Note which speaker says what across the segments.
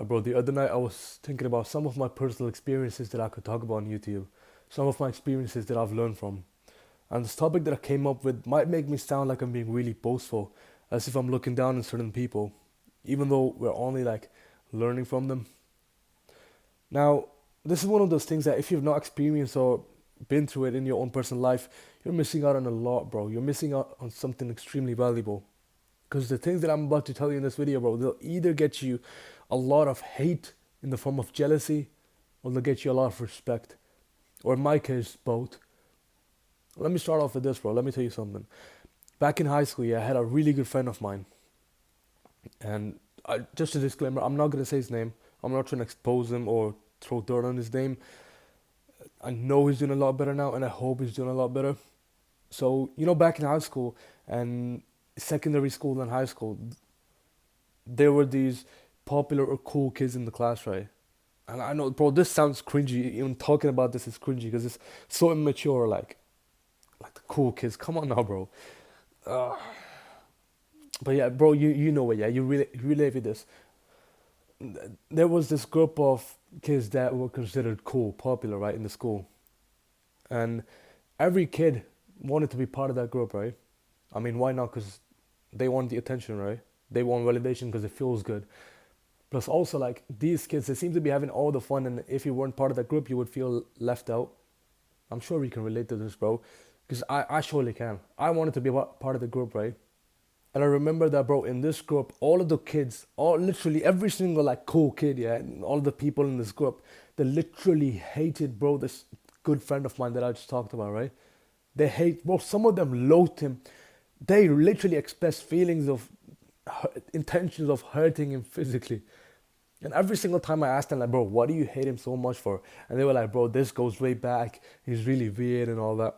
Speaker 1: Bro, the other night I was thinking about some of my personal experiences that I could talk about on YouTube, some of my experiences that I've learned from. And this topic that I came up with might make me sound like I'm being really boastful, as if I'm looking down on certain people, even though we're only like learning from them. Now, this is one of those things that if you've not experienced or been through it in your own personal life, you're missing out on a lot, bro. You're missing out on something extremely valuable. Because the things that I'm about to tell you in this video, bro, they'll either get you a lot of hate in the form of jealousy, or they'll get you a lot of respect. Or in my case, both. Let me start off with this, bro. Let me tell you something. Back in high school, yeah, I had a really good friend of mine. And just a disclaimer, I'm not going to say his name. I'm not trying to expose him or throw dirt on his name. I know he's doing a lot better now, and I hope he's doing a lot better. So, back in high school and secondary school and high school, there were these popular or cool kids in the class, right? And I know, bro, this sounds cringy. Even talking about this is cringy because it's so immature. Like the cool kids. Come on now, bro. Uh, but yeah, bro, you know it. Yeah, you really relate with this. There was this group of kids that were considered cool, popular, right, in the school, and every kid wanted to be part of that group, right? I mean, why not? Because they want the attention, right? They want validation because it feels good. Plus, also, like, these kids, they seem to be having all the fun, and if you weren't part of that group, you would feel left out. I'm sure you can relate to this, bro, because I surely can. I wanted to be part of the group, right? And I remember that, bro, in this group, all of the kids, all literally every single, like, cool kid, yeah, and all the people in this group, they literally hated, bro, this good friend of mine that I just talked about, right? They hate, bro, some of them loathed him. They literally expressed feelings of intentions of hurting him physically. And every single time I asked them, like, bro, what do you hate him so much for? And they were like, bro, this goes way back. He's really weird and all that.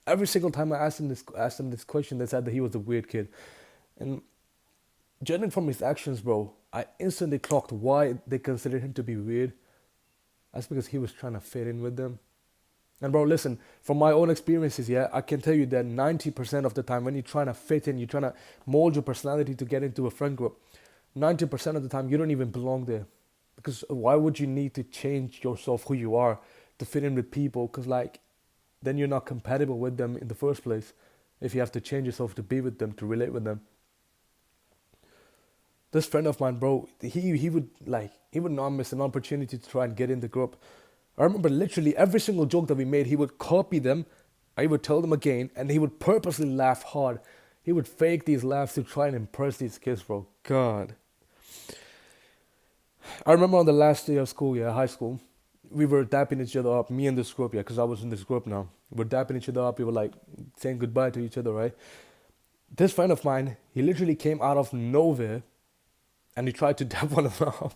Speaker 1: Every single time I asked them this question, they said that he was a weird kid. And judging from his actions, bro, I instantly clocked why they considered him to be weird. That's because he was trying to fit in with them. And bro, listen, from my own experiences, yeah, I can tell you that 90% of the time when you're trying to fit in, you're trying to mold your personality to get into a friend group, 90% of the time you don't even belong there. Because why would you need to change yourself, who you are, to fit in with people? Because, like, then you're not compatible with them in the first place. If you have to change yourself to be with them, to relate with them. This friend of mine, bro, he would not miss an opportunity to try and get in the group. I remember literally every single joke that we made, he would copy them, I would tell them again, and he would purposely laugh hard. He would fake these laughs to try and impress these kids, bro. God. I remember on the last day of school, yeah, high school, we were dapping each other up, me and this group, yeah, because I was in this group now. We were dapping each other up, we were like saying goodbye to each other, right? This friend of mine, he literally came out of nowhere and he tried to dap one of them up.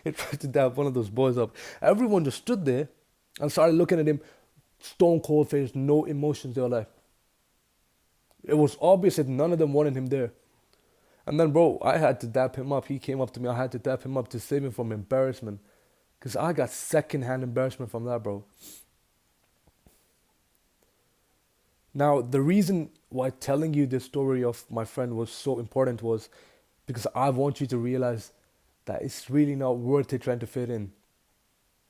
Speaker 1: He tried to dap one of those boys up. Everyone just stood there and started looking at him, stone cold face, no emotions. They were like, it was obvious that none of them wanted him there. And then, bro, I had to dap him up. He came up to me. I had to dap him up to save him from embarrassment. Because I got secondhand embarrassment from that, bro. Now, the reason why telling you this story of my friend was so important was because I want you to realize that it's really not worth it trying to fit in.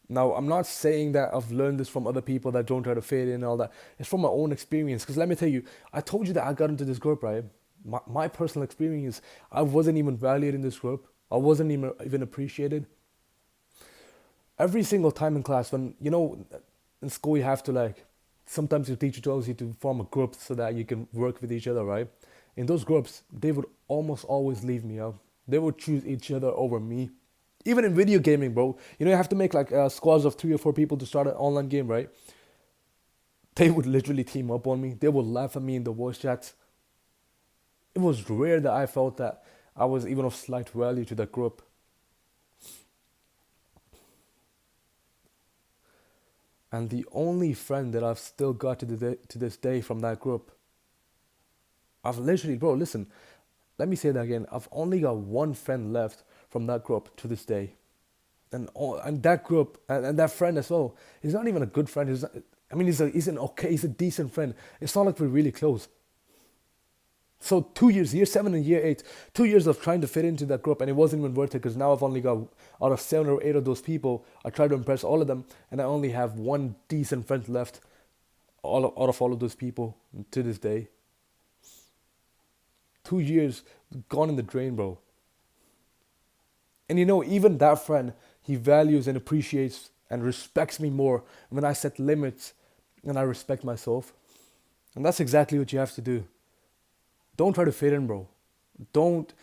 Speaker 1: Now, I'm not saying that I've learned this from other people that don't try to fit in and all that. It's from my own experience. Because let me tell you, I told you that I got into this group, right? My personal experience, I wasn't even valued in this group. I wasn't even appreciated. Every single time in class, when, in school you have to, like, sometimes your teacher tells you to form a group so that you can work with each other, right? In those groups, they would almost always leave me out. They would choose each other over me. Even in video gaming, bro. You have to make like squads of 3 or 4 people to start an online game, right? They would literally team up on me. They would laugh at me in the voice chats. It was rare that I felt that I was even of slight value to that group. And the only friend that I've still got to this day from that group, I've literally, bro, listen, let me say that again. I've only got one friend left from that group to this day. And that group, and that friend as well, he's not even a good friend. He's a decent friend. It's not like we're really close. So 2 years, year 7 and year 8, 2 years of trying to fit into that group, and it wasn't even worth it because now I've only got, out of 7 or 8 of those people, I try to impress all of them, and I only have one decent friend left out of all of those people to this day. 2 years gone in the drain, bro. And even that friend, he values and appreciates and respects me more when I set limits and I respect myself. And that's exactly what you have to do. Don't try to fit in, bro. Don't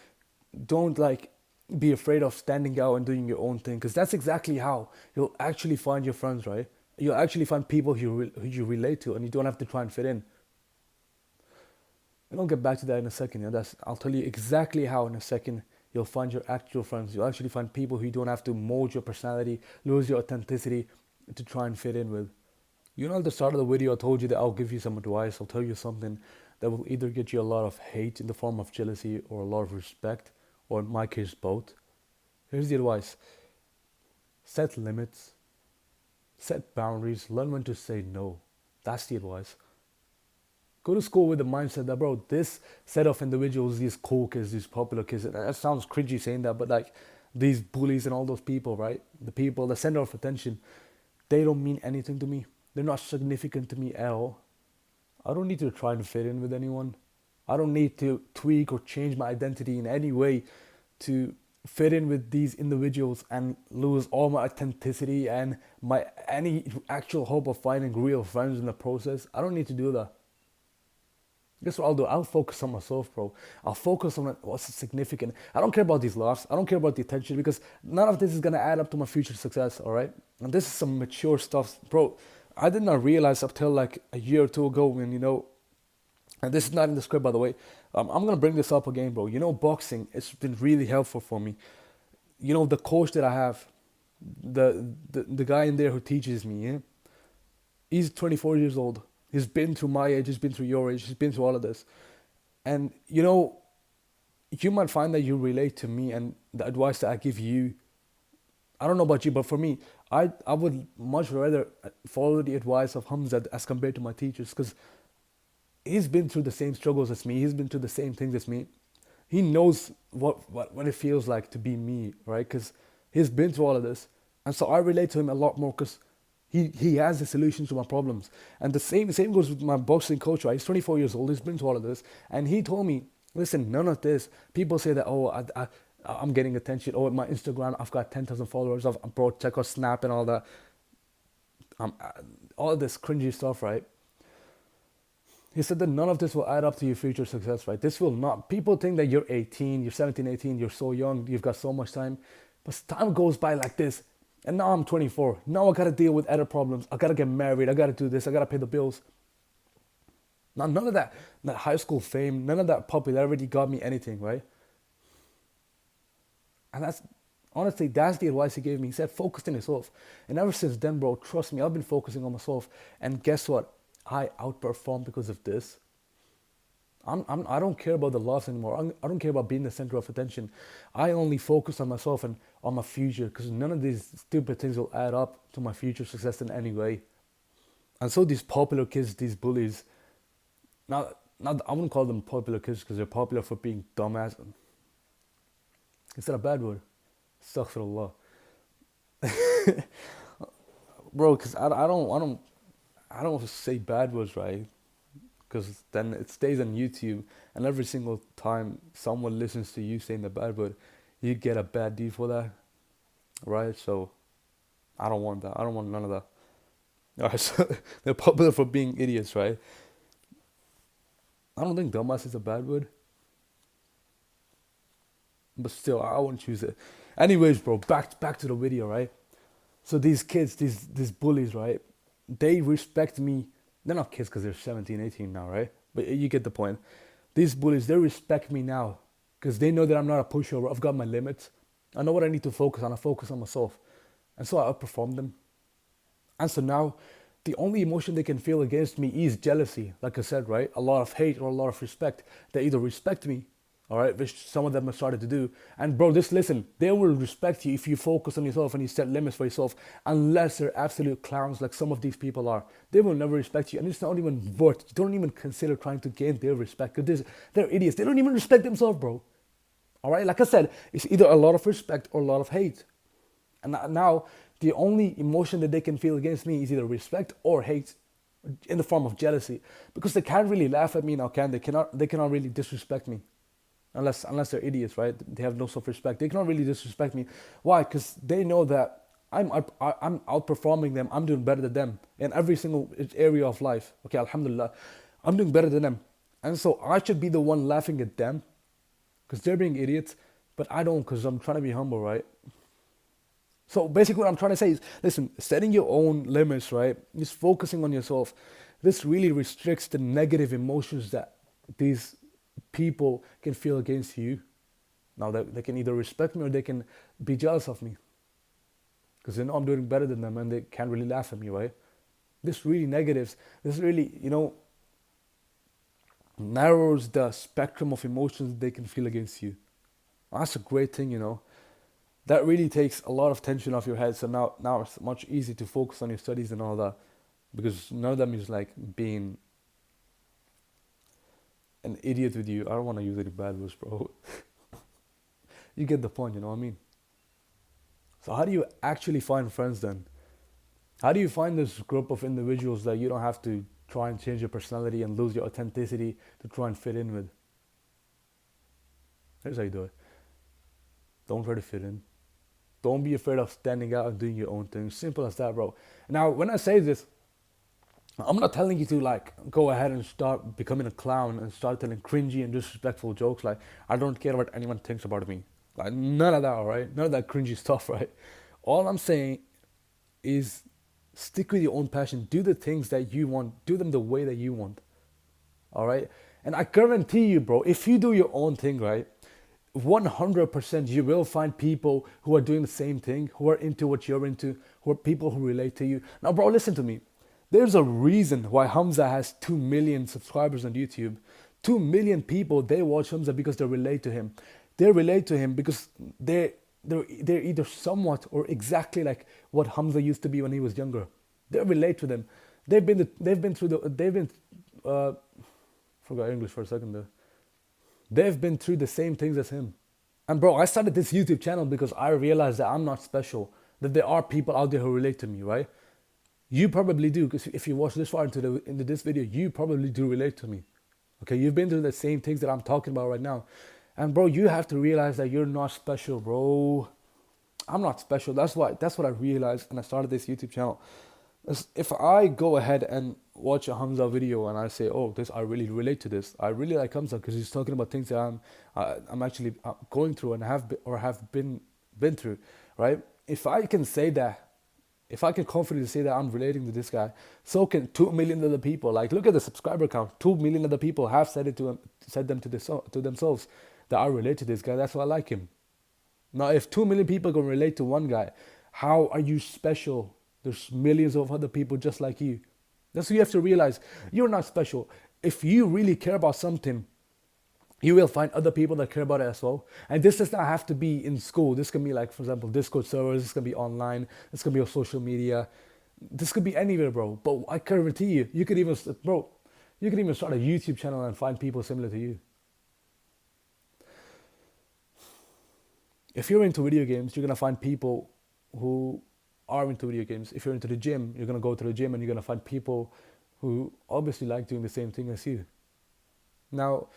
Speaker 1: don't like be afraid of standing out and doing your own thing, because that's exactly how you'll actually find your friends, right? You'll actually find people who you relate to, and you don't have to try and fit in. And I'll get back to that in a second. I'll tell you exactly how in a second you'll find your actual friends. You'll actually find people who you don't have to mold your personality, lose your authenticity to try and fit in with. At the start of the video, I told you that I'll give you some advice. I'll tell you something that will either get you a lot of hate in the form of jealousy or a lot of respect, or in my case, both. Here's the advice: set limits, set boundaries, learn when to say no. That's the advice. Go to school with the mindset that, bro, this set of individuals, these cool kids, these popular kids, and that sounds cringy saying that, but like these bullies and all those people, right? The people, the center of attention, they don't mean anything to me. They're not significant to me at all. I don't need to try and fit in with anyone. I don't need to tweak or change my identity in any way to fit in with these individuals and lose all my authenticity and my any actual hope of finding real friends in the process. I don't need to do that. Guess what I'll do? I'll focus on myself, bro. I'll focus on what's significant. I don't care about these laughs. I don't care about the attention, because none of this is going to add up to my future success, all right? And this is some mature stuff. Bro, I did not realize up till like a year or two ago when, and this is not in the script, by the way. I'm going to bring this up again, bro. Boxing, it's been really helpful for me. The coach that I have, the guy in there who teaches me, yeah? He's 24 years old. He's been through my age, he's been through your age, he's been through all of this. And, you might find that you relate to me and the advice that I give you. I don't know about you, but for me, I would much rather follow the advice of Hamza as compared to my teachers, because he's been through the same struggles as me. He's been through the same things as me. He knows what it feels like to be me, right? Because he's been through all of this. And so I relate to him a lot more, because he has the solutions to my problems. And the same goes with my boxing coach, right? He's 24 years old. He's been through all of this. And he told me, listen, none of this. People say that, I'm getting attention. Oh, my Instagram, I've got 10,000 followers. Bro, check out Snap and all that. All this cringy stuff, right? He said that none of this will add up to your future success, right? This will not. People think that you're 18, you're 17, 18, you're so young, you've got so much time. But time goes by like this. And now I'm 24. Now I got to deal with other problems. I got to get married. I got to do this. I got to pay the bills. Now, none of that high school fame, none of that popularity got me anything, right? And honestly, that's the advice he gave me. He said, focus on yourself. And ever since then, bro, trust me, I've been focusing on myself. And guess what? I outperform because of this. I don't care about the loss anymore. I don't care about being the center of attention. I only focus on myself and on my future, because none of these stupid things will add up to my future success in any way. And so these popular kids, these bullies, not I wouldn't call them popular kids because they're popular for being dumbass. Is that a bad word? Astaghfirullah. Bro, because I don't say bad words, right? Because then it stays on YouTube, and every single time someone listens to you saying the bad word, you get a bad deal for that, right? So I don't want that. I don't want none of that. Alright, so they're popular for being idiots, right? I don't think dumbass is a bad word, but still, I won't choose it. Anyways, bro, back to the video, right? So these kids, these bullies, right? They respect me. They're not kids because they're 17, 18 now, right? But you get the point. These bullies, they respect me now because they know that I'm not a pushover. I've got my limits. I know what I need to focus on. I focus on myself. And so I outperform them. And so now, the only emotion they can feel against me is jealousy. Like I said, right? A lot of hate or a lot of respect. They either respect me all right, which some of them have started to do. And bro, just listen, they will respect you if you focus on yourself and you set limits for yourself, unless they're absolute clowns like some of these people are. They will never respect you, and it's not even worth. Don't even consider trying to gain their respect, because they're idiots. They don't even respect themselves, bro. All right, like I said, it's either a lot of respect or a lot of hate. And now the only emotion that they can feel against me is either respect or hate, in the form of jealousy, because they can't really laugh at me now, can they? They cannot really disrespect me, unless they're idiots, right? They have no self-respect. They cannot really disrespect me. Why? Because they know that I'm outperforming them. I'm doing better than them in every single area of life. Okay, alhamdulillah, I'm doing better than them, and so I should be the one laughing at them because they're being idiots, but I don't, because I'm trying to be humble, right? So basically, what I'm trying to say is, listen, setting your own limits, right? Just focusing on yourself. This really restricts the negative emotions that these people can feel against you. Now, they can either respect me or they can be jealous of me because they know I'm doing better than them and they can't really laugh at me, right? This really negatives. This really, narrows the spectrum of emotions they can feel against you. That's a great thing. That really takes a lot of tension off your head. So now it's much easier to focus on your studies and all that, because none of them is like being an idiot with you. I don't want to use any bad words, bro. You get the point, you know what I mean? So how do you actually find friends then? How do you find this group of individuals that you don't have to try and change your personality and lose your authenticity to try and fit in with? Here's how you do it. Don't try to fit in. Don't be afraid of standing out and doing your own thing. Simple as that, bro. Now, when I say this, I'm not telling you to like go ahead and start becoming a clown and start telling cringy and disrespectful jokes. Like, I don't care what anyone thinks about me. Like, none of that, all right? None of that cringy stuff, right? All I'm saying is stick with your own passion. Do the things that you want. Do them the way that you want, all right? And I guarantee you, bro, if you do your own thing, right, 100% you will find people who are doing the same thing, who are into what you're into, who are people who relate to you. Now, bro, listen to me. There's a reason why Hamza has 2 million subscribers on YouTube. 2 million people, they watch Hamza because they relate to him. They relate to him because they're either somewhat or exactly like what Hamza used to be when he was younger. They relate to them. Forgot English for a second there. They've been through the same things as him. And bro, I started this YouTube channel because I realized that I'm not special, that there are people out there who relate to me, right? You probably do, because if you watch this far into this video, you probably do relate to me. Okay, you've been through the same things that I'm talking about right now. And bro, you have to realize that you're not special, bro. I'm not special. That's what I realized, and I started this YouTube channel. If I go ahead and watch a Hamza video and I say, oh, I really relate to this. I really like Hamza because he's talking about things that I'm actually going through and have been through, right? If I can say that, if I can confidently say that I'm relating to this guy, so can 2 million other people. Like, look at the subscriber count. 2 million other people have said them to themselves that I relate to this guy. That's why I like him. Now, if 2 million people can relate to one guy, how are you special? There's millions of other people just like you. That's what you have to realize. You're not special. If you really care about something, you will find other people that care about it as well. And this does not have to be in school. This can be like, for example, Discord servers. This can be online. This can be on social media. This could be anywhere, bro. But I guarantee you, you could even start a YouTube channel and find people similar to you. If you're into video games, you're going to find people who are into video games. If you're into the gym, you're going to go to the gym and you're going to find people who obviously like doing the same thing as you. Now,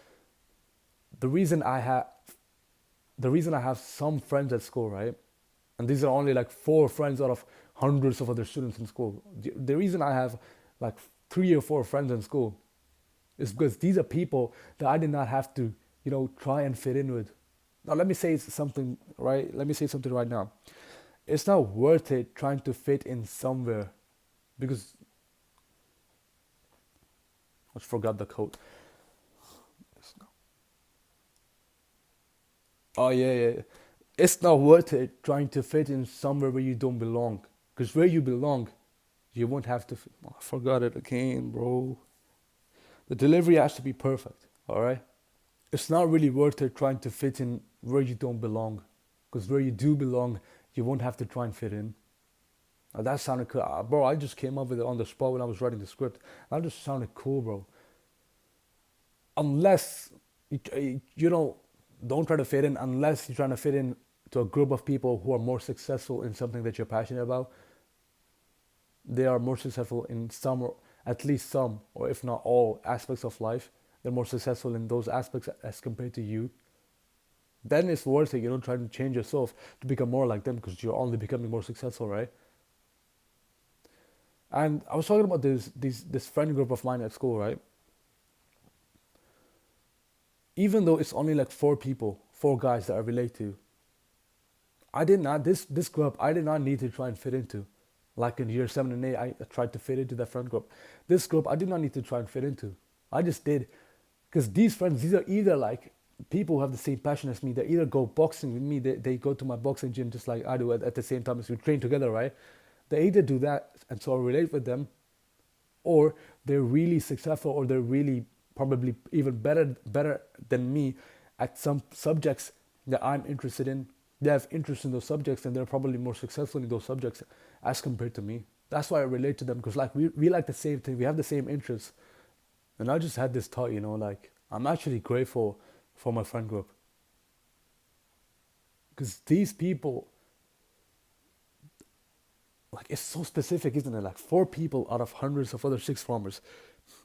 Speaker 1: the reason I have some friends at school, right? And these are only like 4 friends out of hundreds of other students in school. The reason I have like 3 or 4 friends in school is because these are people that I did not have to, try and fit in with. Now, let me say something right now. It's not worth it trying to fit in somewhere, because I forgot the quote. Oh yeah. It's not worth it trying to fit in somewhere where you don't belong, because where you belong, you won't have to. I forgot it again, bro. The delivery has to be perfect. All right. it's not really worth it trying to fit in where you don't belong. Because where you do belong, you won't have to try and fit in. Now, that sounded cool. Bro, I just came up with it on the spot when I was writing the script. That just sounded cool, bro. Unless, you know, don't try to fit in unless you're trying to fit in to a group of people who are more successful in something that you're passionate about. They are more successful in some, or at least some, or if not all aspects of life. They're more successful in those aspects as compared to you. Then it's worth it, trying to change yourself to become more like them because you're only becoming more successful, right? And I was talking about this friend group of mine at school, right? Even though it's only like four people, four guys that I relate to, I did not this group I did not need to try and fit into. Like in year 7 and 8, I tried to fit into that friend group. This group I did not need to try and fit into. I just did. Because these friends, these are either like people who have the same passion as me. They either go boxing with me, they go to my boxing gym just like I do at the same time as we train together, right? They either do that and so I relate with them, or they're really successful, or they're really probably even better than me at some subjects that I'm interested in. They have interest in those subjects and they're probably more successful in those subjects as compared to me. That's why I relate to them, because like we like the same thing, we have the same interests. And I just had this thought, like I'm actually grateful for my friend group, because these people, like, it's so specific, isn't it? Like four people out of hundreds of other sixth formers,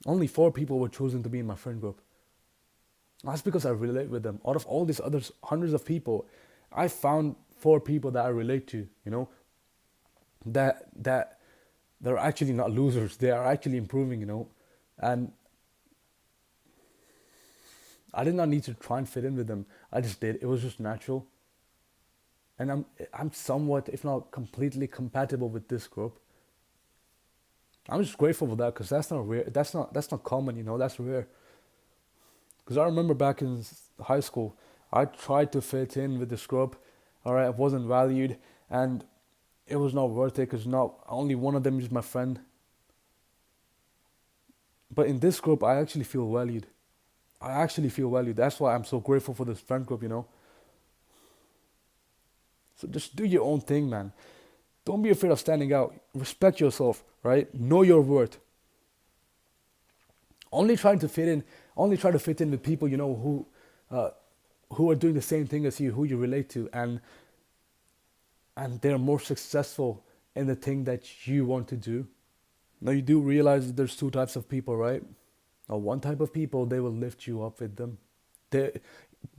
Speaker 1: only four people were chosen to be in my friend group. That's because I relate with them. Out of all these others, hundreds of people, I found four people that I relate to. That they're actually not losers. They are actually improving. And I did not need to try and fit in with them. I just did. It was just natural. And I'm somewhat, if not completely, compatible with this group. I'm just grateful for that, because that's not rare. That's not common. That's rare. Because I remember back in high school, I tried to fit in with this group. All right, I wasn't valued, and it was not worth it because not only one of them is my friend. But in this group, I actually feel valued. I actually feel valued. That's why I'm so grateful for this friend group. So just do your own thing, man. Don't be afraid of standing out. Respect yourself, right? Know your worth. Only trying to fit in, only try to fit in with people who are doing the same thing as you, who you relate to, and they're more successful in the thing that you want to do. Now you do realize that there's two types of people, right? Now one type of people, they will lift you up with them. They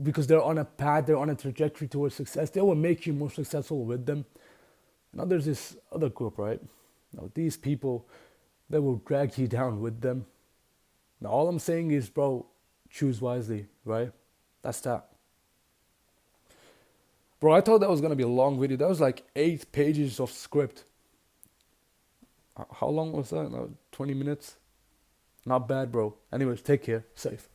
Speaker 1: Because they're on a path, they're on a trajectory towards success. They will make you more successful with them. Now there's this other group, right? Now these people, they will drag you down with them. Now all I'm saying is, bro, choose wisely, right? That's that. Bro, I thought that was gonna be a long video. That was like 8 pages of script. How long was that? 20 minutes? Not bad, bro. Anyways, take care. Safe.